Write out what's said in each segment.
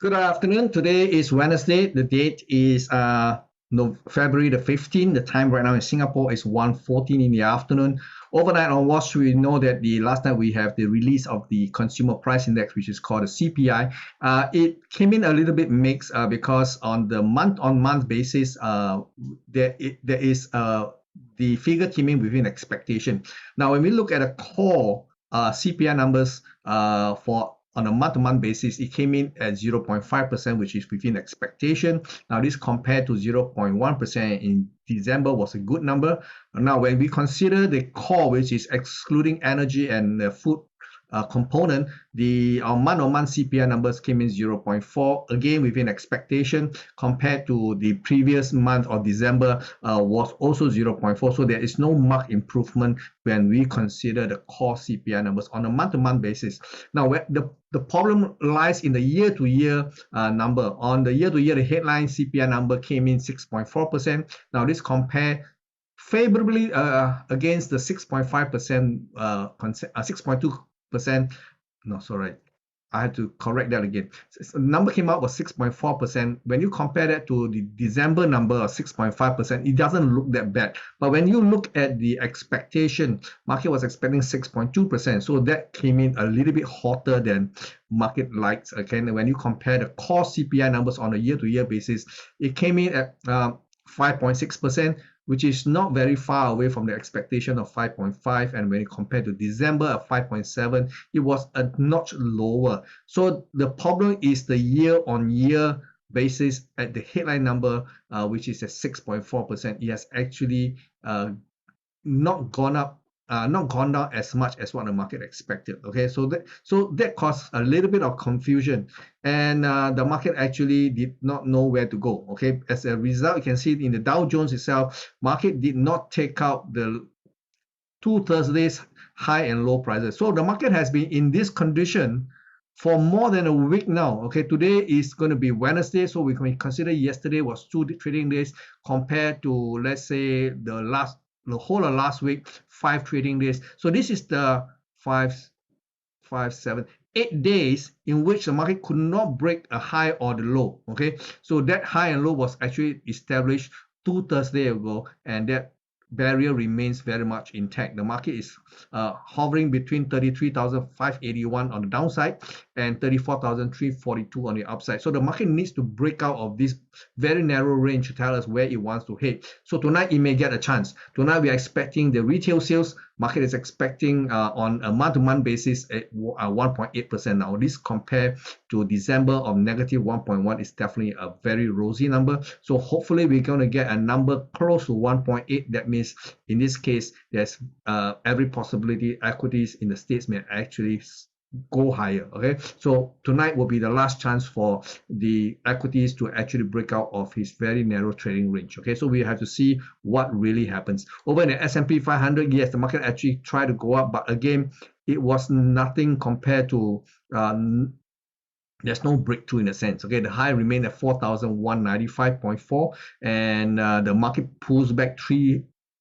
Good afternoon. Today is Wednesday. The date is February the 15th. The time right now in Singapore is 1:14 in the afternoon. Overnight on Wall Street, we know that the last night we have the release of the consumer price index, which is called the CPI. It came in a little bit mixed because on the month-on-month basis, the figure came in within expectation. Now, when we look at the core CPI numbers for on a month-to-month basis, it came in at 0.5%, which is within expectation. Now, this compared to 0.1% in December was a good number. Now, when we consider the core, which is excluding energy and food component, the month-on-month CPI numbers came in 0.4, again within expectation, compared to the previous month of December was also 0.4. So there is no marked improvement when we consider the core CPI numbers on a month-to-month basis. Now, the problem lies in the year-to-year number. On the year-to-year, the headline CPI number came in 6.4%. Now, this compare favorably against the 6.5%, 6.2%. No, sorry, I had to correct that again. The number came out was 6.4%. When you compare that to the December number of 6.5%, it doesn't look that bad. But when you look at the expectation, market was expecting 6.2%. So that came in a little bit hotter than market likes. Okay, and when you compare the core CPI numbers on a year-to-year basis, it came in at 5.6%. which is not very far away from the expectation of 5.5, and when you compare to December of 5.7, it was a notch lower. So the problem is the year-on-year basis at the headline number, which is at 6.4%. It has actually not gone up, not gone down as much as what the market expected. Okay, so that caused a little bit of confusion, and the market actually did not know where to go. Okay, as a result, you can see in the Dow Jones itself, market did not take out the 2 Thursdays high and low prices. So the market has been in this condition for more than a week now. Okay, today is going to be Wednesday, so we can consider yesterday was 2 trading days compared to, let's say, the whole of last week, 5 trading days. So this is the 8 days in which the market could not break a high or the low. Okay, so that high and low was actually established 2 Thursdays ago, and that barrier remains very much intact. The market is hovering between 33,581 on the downside and 34,342 on the upside. So the market needs to break out of this very narrow range to tell us where it wants to head. So tonight it may get a chance. Tonight we are expecting the retail sales. Market is expecting on a month-to-month basis at 1.8%. Now this compared to December of negative 1.1 is definitely a very rosy number. So hopefully we're going to get a number close to 1.8. That means in this case there's every possibility equities in the States may actually go higher. Okay, so tonight will be the last chance for the equities to actually break out of his very narrow trading range. Okay, so we have to see what really happens. Over in the S&P 500, yes, the market actually tried to go up, but again, it was nothing compared to there's no breakthrough in a sense. Okay, the high remained at 4,195.4, and the market pulls back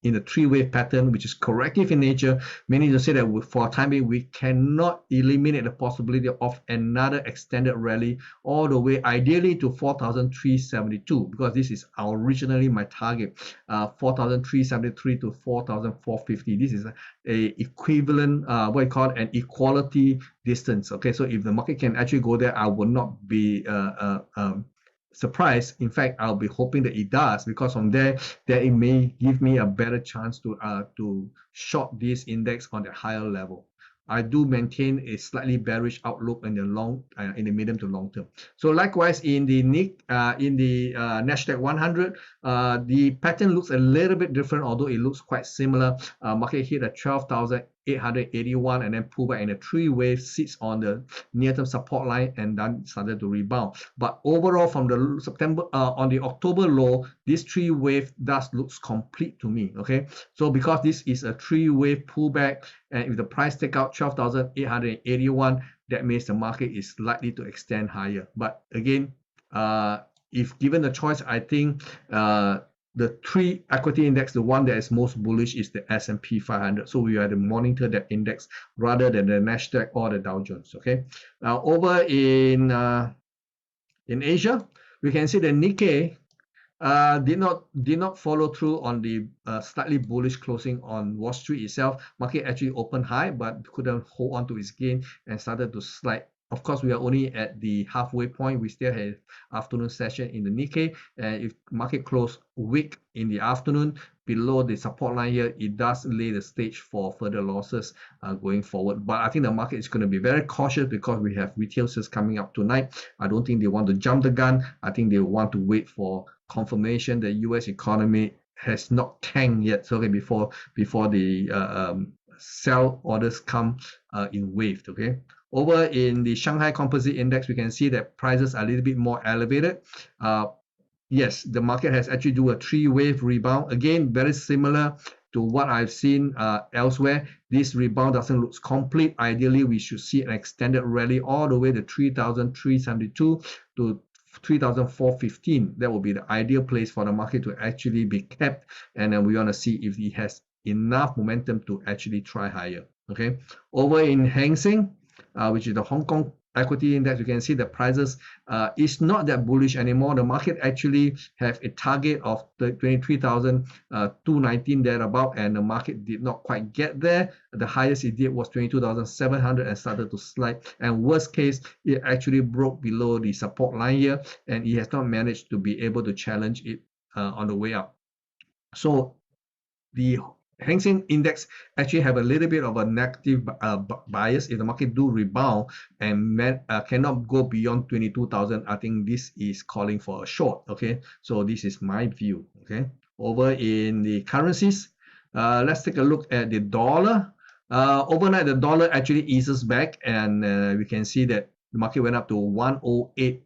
in a three-wave pattern, which is corrective in nature, meaning to say that for a time being, we cannot eliminate the possibility of another extended rally all the way, ideally to 4,372, because this is originally my target, 4,373 to 4,450. This is a equivalent, what you call an equality distance. Okay, so if the market can actually go there, I will not be surprised. In fact, I'll be hoping that it does, because from there it may give me a better chance to short this index on the higher level. I do maintain a slightly bearish outlook in the medium to long term. So likewise in the Nasdaq 100, the pattern looks a little bit different, although it looks quite similar. Market hit at 12,881 and then pull back in a three-wave, sits on the near-term support line and then started to rebound. But overall, from the on the October low, this three-wave does looks complete to me. Okay, so because this is a three-wave pullback, and if the price take out 12,881, that means the market is likely to extend higher. But again, if given the choice, I think the 3 equity index, the one that is most bullish is the S&P 500. So we are to monitor that index rather than the Nasdaq or the Dow Jones. Okay. Now over in In Asia, we can see the Nikkei did not follow through on the slightly bullish closing on Wall Street itself. Market actually opened high, but couldn't hold on to its gain and started to slide. Of course, we are only at the halfway point. We still have afternoon session in the Nikkei, and if market close weak in the afternoon below the support line here, it does lay the stage for further losses going forward. But I think the market is going to be very cautious because we have retail sales coming up tonight. I don't think they want to jump the gun. I think they want to wait for confirmation that U.S. economy has not tanked yet, so before the sell orders come in waves. Okay, over in the Shanghai Composite Index, we can see that prices are a little bit more elevated. Yes, the market has actually do a three-wave rebound. Again, very similar to what I've seen elsewhere. This rebound doesn't look complete. Ideally, we should see an extended rally all the way to 3,372 to 3,415. That will be the ideal place for the market to actually be kept, and then we want to see if it has enough momentum to actually try higher. Okay, over in Hang Seng, which is the Hong Kong equity index, you can see the prices is not that bullish anymore. The market actually have a target of the 23,219 thereabout, and the market did not quite get there. The highest it did was 22,700 and started to slide, and worst case, it actually broke below the support line here, and it has not managed to be able to challenge it on the way up. So the Hang Seng Index actually have a little bit of a negative bias. If the market do rebound and cannot go beyond 22,000, I think this is calling for a short. Okay, so this is my view. Okay, over in the currencies, let's take a look at the dollar. Overnight, the dollar actually eases back, and we can see that the market went up to 108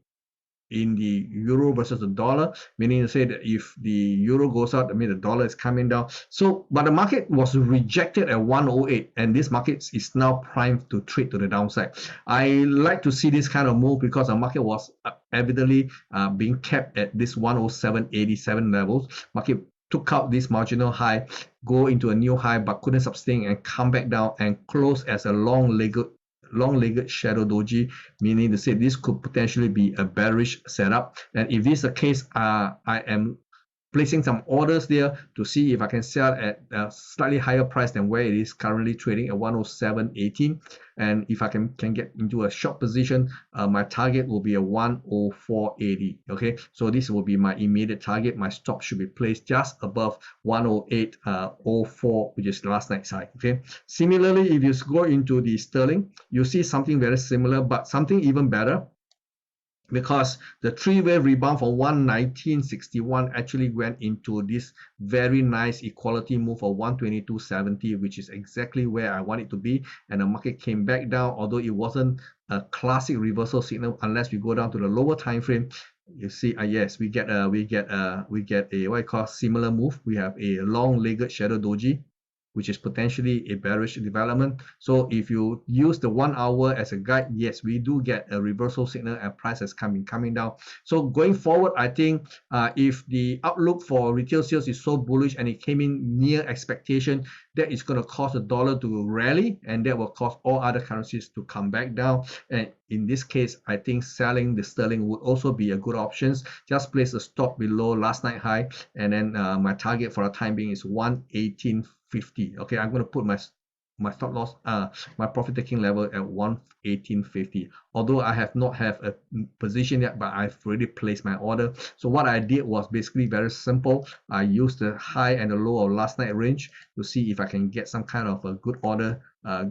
in the euro versus the dollar, meaning to say that if the euro goes up, I mean the dollar is coming down. So, but the market was rejected at 108, and this market is now primed to trade to the downside. I like to see this kind of move because the market was evidently being kept at this 107.87 levels. Market took out this marginal high, go into a new high, but couldn't sustain and come back down and close as a long-legged shadow doji, meaning to say this could potentially be a bearish setup. And if this is the case, I am placing some orders there to see if I can sell at a slightly higher price than where it is currently trading at 107.18. And if I can get into a short position, my target will be a 104.80. Okay, so this will be my immediate target. My stop should be placed just above 108.04, which is last night's high. Okay, similarly, if you go into the sterling, you see something very similar, but something even better, because the three-wave rebound from 119.61 actually went into this very nice equality move of 122.70, which is exactly where I want it to be, and the market came back down, although it wasn't a classic reversal signal unless we go down to the lower time frame. You see, yes, we get a what I call similar move. We have a long-legged shadow doji, which is potentially a bearish development. So if you use the 1 hour as a guide, yes, we do get a reversal signal and price has coming down. So going forward, I think if the outlook for retail sales is so bullish and it came in near expectation, that is going to cause the dollar to rally, and that will cause all other currencies to come back down. And in this case, I think selling the sterling would also be a good option. Just place a stop below last night high, and then my target for the time being is 118.50. Okay, I'm going to put my stop loss, my profit taking level at 118.50. Although I have not have a position yet, but I've already placed my order. So what I did was basically very simple. I used the high and the low of last night range to see if I can get some kind of a good order,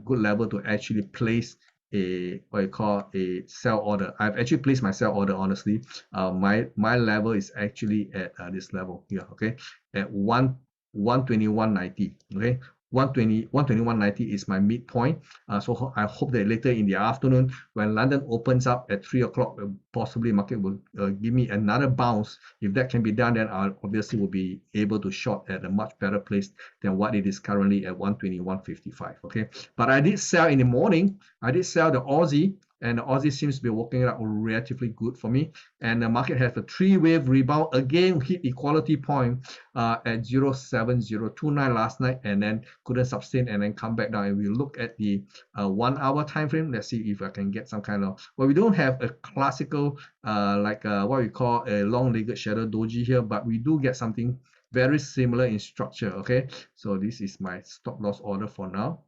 good level to actually place a what you call a sell order. I've actually placed my sell order, honestly. My level is actually at this level here, okay, at 121.90. Okay, 121.90 is my midpoint. So I hope that later in the afternoon, when London opens up at 3 o'clock, possibly market will give me another bounce. If that can be done, then I obviously will be able to short at a much better place than what it is currently at 121.55. Okay, but I did sell in the morning. I did sell the Aussie and the Aussie seems to be working out relatively good for me. And the market has a three-wave rebound, again hit equality point at 0.7029 last night, and then couldn't sustain and then come back down. And we look at the 1 hour time frame. Let's see if I can get some kind of, well, we don't have a classical what we call a long-legged shadow doji here, but we do get something very similar in structure. Okay, so this is my stop loss order for now.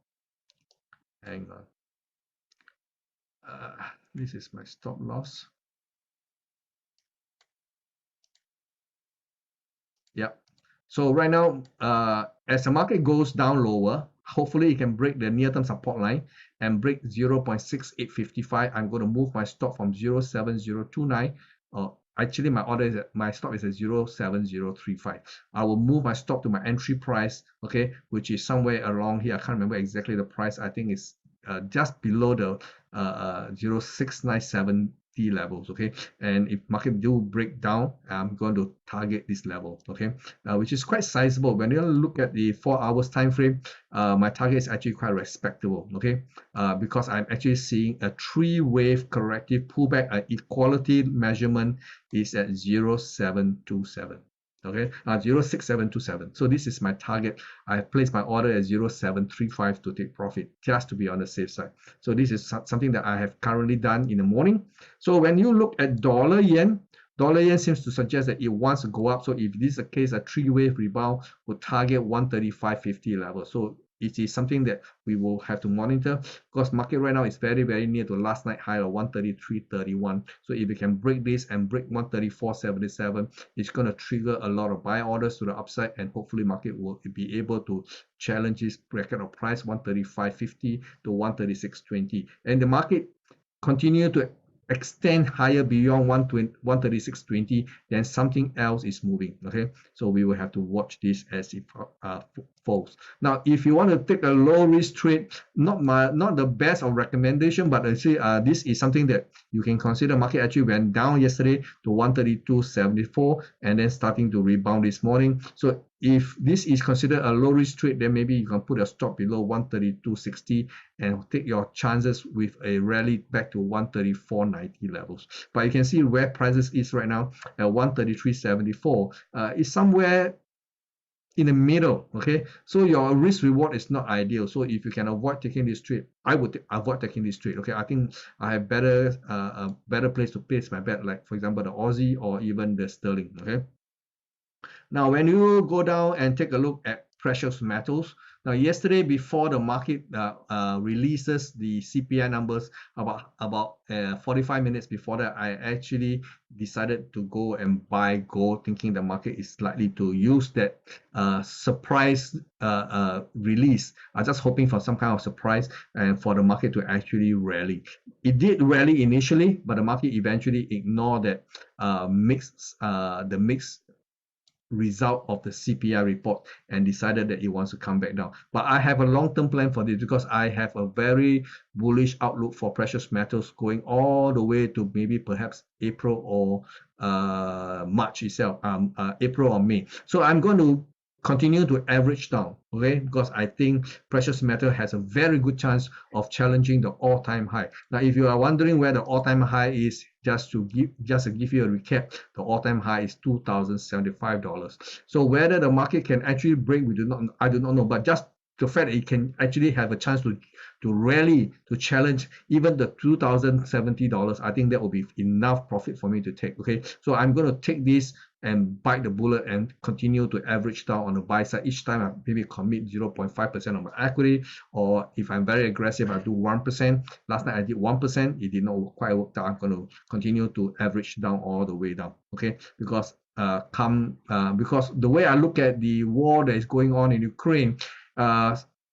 Hang on. This is my stop loss. Yep. So right now, as the market goes down lower, hopefully it can break the near-term support line and break 0.6855. I'm going to move my stop from 0.7029. Actually, my stop is at 0.7035. I will move my stop to my entry price, okay, which is somewhere along here. I can't remember exactly the price. I think it's just below the 0.697 levels, okay. And if market do break down, I'm going to target this level, okay, which is quite sizable. When you look at the 4 hours time frame, my target is actually quite respectable, okay, because I'm actually seeing a three-wave corrective pullback. Equality measurement is at 0.727. Okay, 0.6727. So this is my target. I placed my order at 0.735 to take profit, just to be on the safe side. So this is something that I have currently done in the morning. So when you look at dollar yen seems to suggest that it wants to go up. So if this is the case, a three-wave rebound would target 135.50 level. So it is something that we will have to monitor, because market right now is very, very near to last night high of 133.31. So if we can break this and break 134.77, it's going to trigger a lot of buy orders to the upside, and hopefully market will be able to challenge this bracket of price 135.50 to 136.20. And the market continue to extend higher beyond 136.20, then something else is moving. Okay, so we will have to watch this as it falls. Now, if you want to take a low risk trade, not the best of recommendation, but actually this is something that you can consider. Market actually went down yesterday to 132.74 and then starting to rebound this morning. So if this is considered a low risk trade, then maybe you can put a stop below 132.60 and take your chances with a rally back to 134.90 levels. But you can see where prices is right now at 133.74. Is somewhere in the middle. Okay, so your risk reward is not ideal. So if you can avoid taking this trade, I would avoid taking this trade. Okay, I think I have a better place to place my bet, like for example the Aussie or even the sterling. Okay, now when you go down and take a look at precious metals, now yesterday before the market releases the CPI numbers, about 45 minutes before that, I actually decided to go and buy gold, thinking the market is likely to use that surprise release. I'm just hoping for some kind of surprise and for the market to actually rally. It did rally initially, but the market eventually ignored that mixed result of the CPI report and decided that it wants to come back down. But I have a long-term plan for this, because I have a very bullish outlook for precious metals going all the way to maybe perhaps April or March itself, April or May. So I'm going to continue to average down, okay, because I think precious metal has a very good chance of challenging the all-time high. Now, if you are wondering where the all-time high is, just to give you a recap, the all-time high is $2,075. So whether the market can actually break, I do not know, but just the fact that it can actually have a chance to rally, to challenge even the $2,070, I think that will be enough profit for me to take. Okay, so I'm going to take this and bite the bullet and continue to average down on the buy side. Each time I maybe commit 0.5% of my equity, or if I'm very aggressive, I do 1%. Last night I did 1%. It did not quite work out. I'm going to continue to average down all the way down. Okay, because because the way I look at the war that is going on in Ukraine,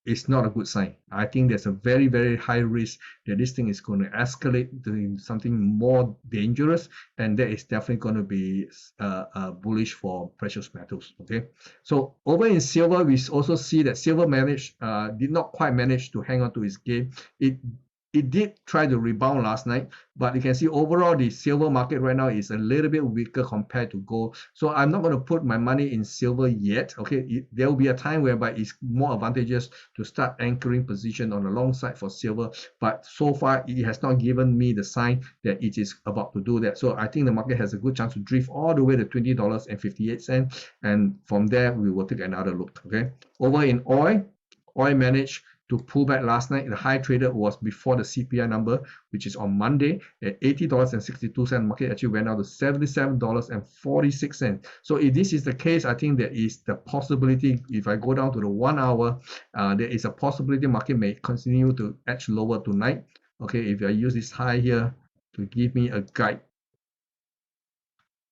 it's not a good sign. I think there's a very, very high risk that this thing is going to escalate to something more dangerous, and that is definitely going to be bullish for precious metals. Okay, so over in silver, we also see that silver did not quite manage to hang on to its game. It it did try to rebound last night, but you can see overall the silver market right now is a little bit weaker compared to gold. So I'm not going to put my money in silver yet. Okay, there will be a time whereby it's more advantageous to start anchoring position on the long side for silver, but so far it has not given me the sign that it is about to do that. So I think the market has a good chance to drift all the way to $20.58, and from there we will take another look. Okay, over in oil managed to pull back last night. The high traded was before the CPI number, which is on Monday at $80.62. Market actually went out to $77.46. So if this is the case, I think there is the possibility, if I go down to the 1 hour, there is a possibility market may continue to edge lower tonight. Okay, if I use this high here to give me a guide,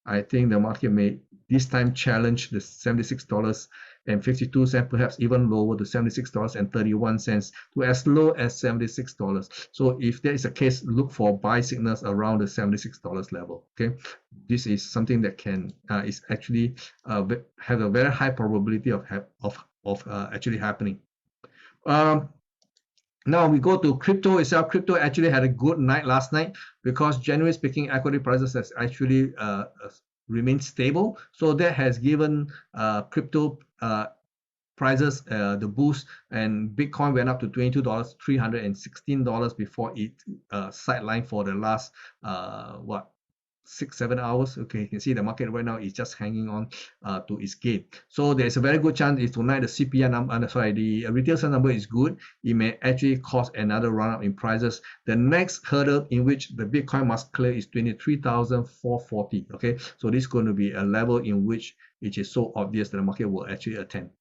I think the market may this time challenge the $76.52, perhaps even lower to $76.31 to as low as $76. So if there is a case, look for buy signals around the $76 level. Okay, this is something that can is actually have a very high probability of actually happening. Now we go to crypto itself. Crypto actually had a good night last night because generally speaking, equity prices has actually remained stable. So that has given crypto prices the boost, and Bitcoin went up to $22,316 before it sidelined for the last 6-7 hours. Okay, you can see the market right now is just hanging on to its gain. So there's a very good chance if tonight the CPI number, the retail sales number is good, it may actually cause another run up in prices. The next hurdle in which the Bitcoin must clear is 23,440. Okay, so this is going to be a level in which it is so obvious that the market will actually attempt.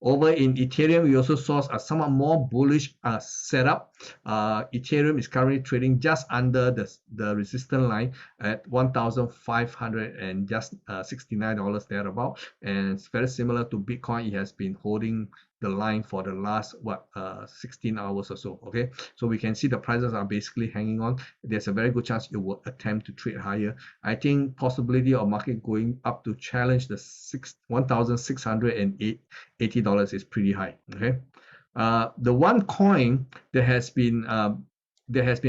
Over in Ethereum, we also saw a somewhat more bullish setup. Ethereum is currently trading just under the resistance line at 1,500 and just $69 thereabout, and it's very similar to Bitcoin. It has been holding the line for the last 16 hours or so. Okay, so we can see the prices are basically hanging on. There's a very good chance it will attempt to trade higher. I think possibility of market going up to challenge the $1,680 is pretty high. Okay, the one coin that has been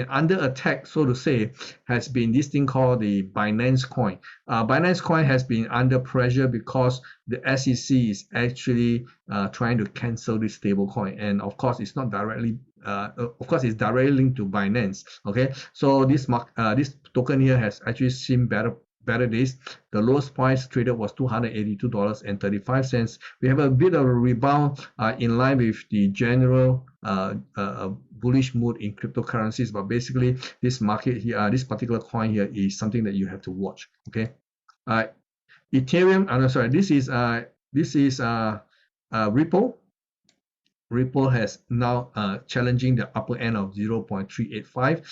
under attack, so to say, has been this thing called the Binance coin. Binance coin has been under pressure because the SEC is actually trying to cancel this stable coin, and of course it's not directly it's directly linked to Binance. Okay, so this token here has actually seen better days. The lowest price traded was $282.35. We have a bit of a rebound in line with the general bullish mood in cryptocurrencies, but basically this market here, this particular coin here is something that you have to watch. Okay, Ethereum. This is Ripple. Ripple has now challenging the upper end of 0.385.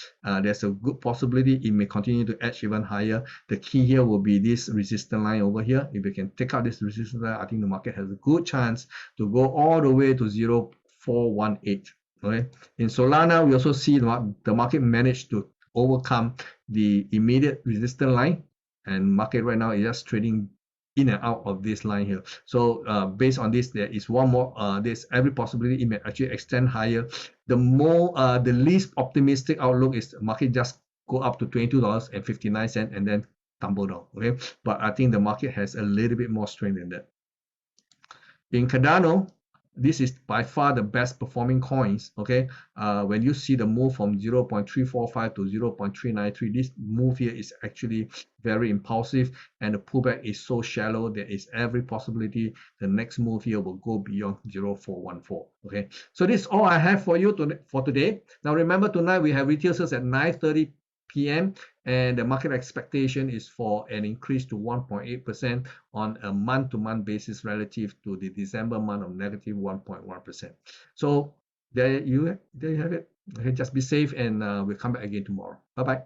There's a good possibility it may continue to edge even higher. The key here will be this resistance line over here. If we can take out this resistance line, I think the market has a good chance to go all the way to 0.418. Okay. In Solana, we also see the market managed to overcome the immediate resistance line, and market right now is just trading in and out of this line here. So based on this, there is one more. There's every possibility it may actually extend higher. The least optimistic outlook is the market just go up to $22.59 and then tumble down. Okay, but I think the market has a little bit more strength than that. In Cardano, this is by far the best performing coins. Okay, when you see the move from 0.345 to 0.393, this move here is actually very impulsive, and the pullback is so shallow there is every possibility the next move here will go beyond 0.414. Okay, so this is all I have for you for today. Now remember, tonight we have retail sales at 9:30 p.m. and the market expectation is for an increase to 1.8% on a month-to-month basis relative to the December month of negative 1.1%. So there you have it. Okay, just be safe, and we'll come back again tomorrow. Bye-bye.